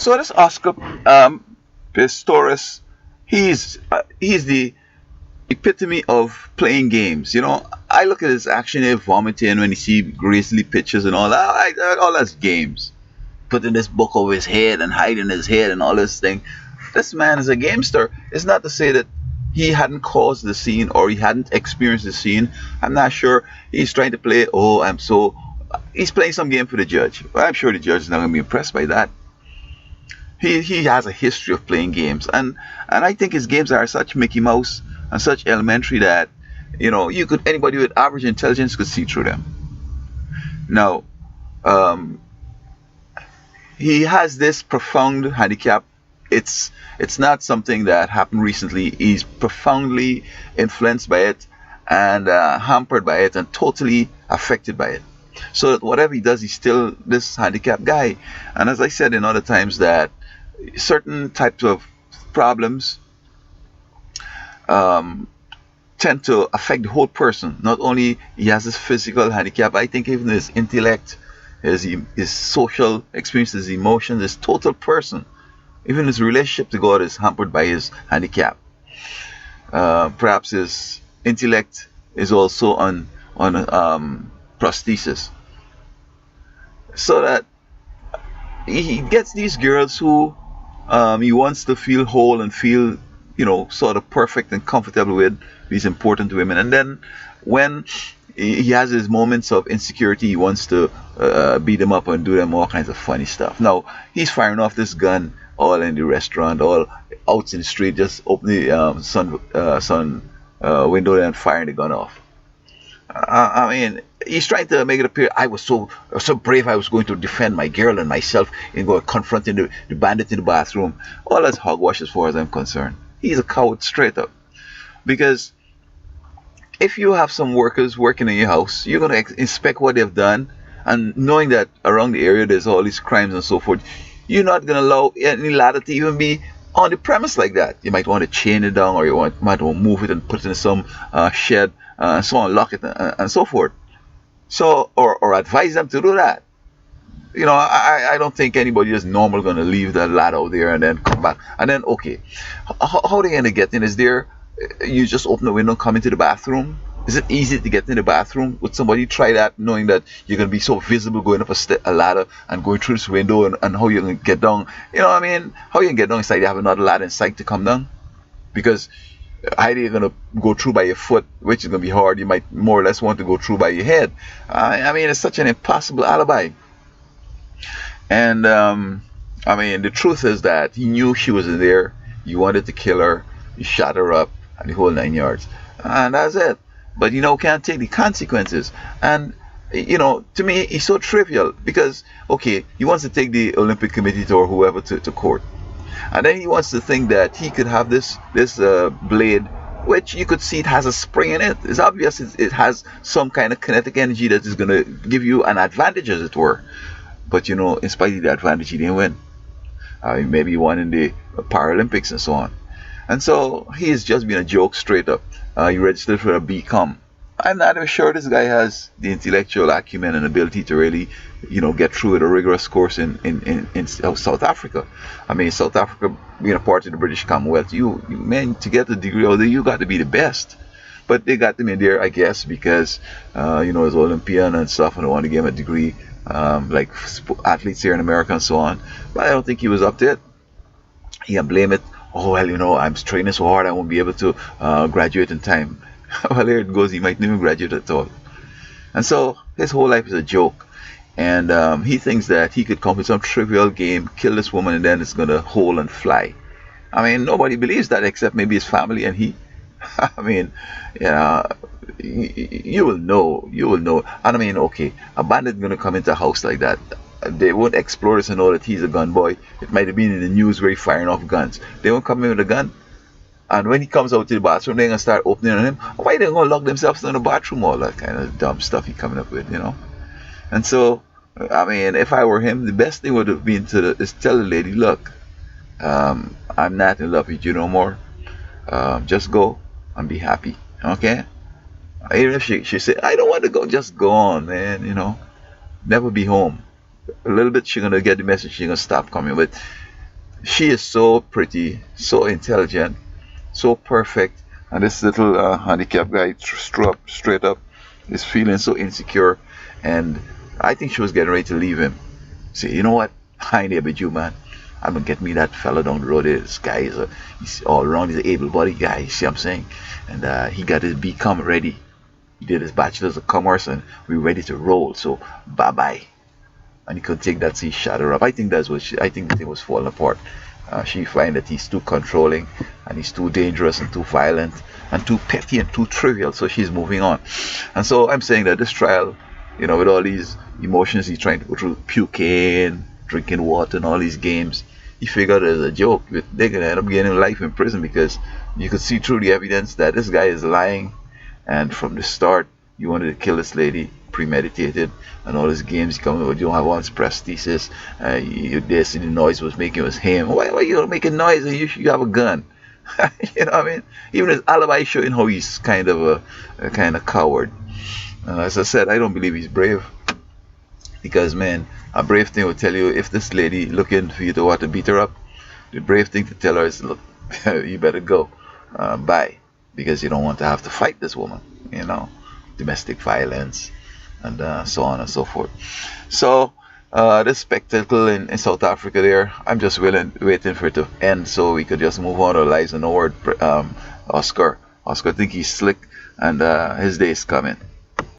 So this Oscar Pistorius, he's the epitome of playing games. I look at his action there vomiting when you see grisly pictures and all that. All that's games. Putting this book over his head and hiding his head and all this thing. This man is a gamester. It's not to say that he hadn't caused the scene or he hadn't experienced the scene. I'm not sure. He's trying to play, oh, I'm so. He's playing some game for the judge. But I'm sure the judge is not going to be impressed by that. He has a history of playing games. And I think his games are such Mickey Mouse and such elementary that, anybody with average intelligence could see through them. Now, he has this profound handicap. It's not something that happened recently. He's profoundly influenced by it and hampered by it and totally affected by it. So that whatever he does, he's still this handicapped guy. And as I said in other times, that certain types of problems tend to affect the whole person. Not only he has this physical handicap, I think even his intellect, his social experience, his emotions, his total person, even his relationship to God is hampered by his handicap. Perhaps his intellect is also on prosthesis, so that he gets these girls who he wants to feel whole and feel, sort of perfect and comfortable with these important women. And then when he has his moments of insecurity, he wants to beat them up and do them all kinds of funny stuff. Now, he's firing off this gun all in the restaurant, all out in the street, just open the sun window and firing the gun off. I mean, he's trying to make it appear I was so brave. I was going to defend my girl and myself and go confronting the bandit in the bathroom. All that's hogwash as far as I'm concerned. He's a coward straight up. Because if you have some workers working in your house, you're going to inspect what they've done, and knowing that around the area there's all these crimes and so forth, you're not going to allow any ladder to even be on the premise like that. You might want to chain it down, or you might want to move it and put it in some shed, so on, lock it and so forth. So, or advise them to do that. I don't think anybody is normal going to leave that ladder out there and then come back. And then, okay, how are they going to get in? Is there, you just open the window and come into the bathroom? Is it easy to get in the bathroom? Would somebody try that, knowing that you're going to be so visible going up a ladder and going through this window, and how you're going to get down? How you can get down inside? You have another ladder inside to come down? Because either you're going to go through by your foot, which is going to be hard. You might more or less want to go through by your head. It's such an impossible alibi. And, the truth is that he knew she was in there. He wanted to kill her. He shot her up, and the whole 9 yards. And that's it. But, can't take the consequences. And, to me, it's so trivial. Because, okay, he wants to take the Olympic Committee or whoever to court. And then he wants to think that he could have this blade, which you could see it has a spring in it. It's obvious it has some kind of kinetic energy that is going to give you an advantage, as it were. But, in spite of the advantage, he didn't win. Maybe he won in the Paralympics and so on. And so he has just been a joke straight up. He registered for a BCom. I'm not even sure this guy has the intellectual acumen and ability to really, get through with a rigorous course in South Africa. South Africa being a part of the British Commonwealth, you man, to get a degree out there, you got to be the best. But they got him in there, I guess, because, he's Olympian and stuff, and they want to give him a degree, like athletes here in America and so on. But I don't think he was up to it. He can blame it. Oh, well, I'm training so hard I won't be able to graduate in time. Well, here it goes. He might not even graduate at all. And so his whole life is a joke. And he thinks that he could come with some trivial game, kill this woman, and then it's going to hole and fly. Nobody believes that except maybe his family and he. You will know. And okay, a bandit going to come into a house like that. They won't explore this and know that he's a gun boy. It might have been in the news where he's firing off guns. They won't come in with a gun. And when he comes out to the bathroom, they're going to start opening on him. Why they going to lock themselves in the bathroom? All that kind of dumb stuff he coming up with, And so, if I were him, the best thing would have been is tell the lady, look, I'm not in love with you no more. Just go and be happy, okay? Even if she said, I don't want to go, just go on, man, never be home. A little bit, she's going to get the message, she's going to stop coming. But She is so pretty, so intelligent, so perfect, and this little handicapped guy straight up is feeling so insecure, and I think she was getting ready to leave him. Say, you know what? I ain't here with you, man. I'm gonna get me that fella down the road. This guy he's all around. He's an able-bodied guy. You see what I'm saying? And he got his BCom ready. He did his bachelor's of commerce, and we're ready to roll. So bye bye. And he could take that, so he shut her up. I think that's what I think the thing was falling apart. She find that he's too controlling, and he's too dangerous, and too violent, and too petty, and too trivial. So she's moving on. And so I'm saying that this trial, with all these emotions he's trying to go through, puking, drinking water, and all these games, he figured as a joke they're gonna end up getting life in prison, because you could see through the evidence that this guy is lying, and from the start you wanted to kill this lady, premeditated, and all these games coming with, you don't have all this prosthesis, this, and the noise was making was him. Why you making noise and you have a gun? You know what I mean? Even his alibi showing how he's kind of a kind of coward. And as I said, I don't believe he's brave, because man, a brave thing will tell you, if this lady looking for you to want to beat her up, the brave thing to tell her is, look, you better go, bye, because you don't want to have to fight this woman, domestic violence, and so on and so forth. So this spectacle in South Africa there, I'm just waiting for it to end so we could just move on to our lives. And no word, Oscar think he's slick, and his day is coming.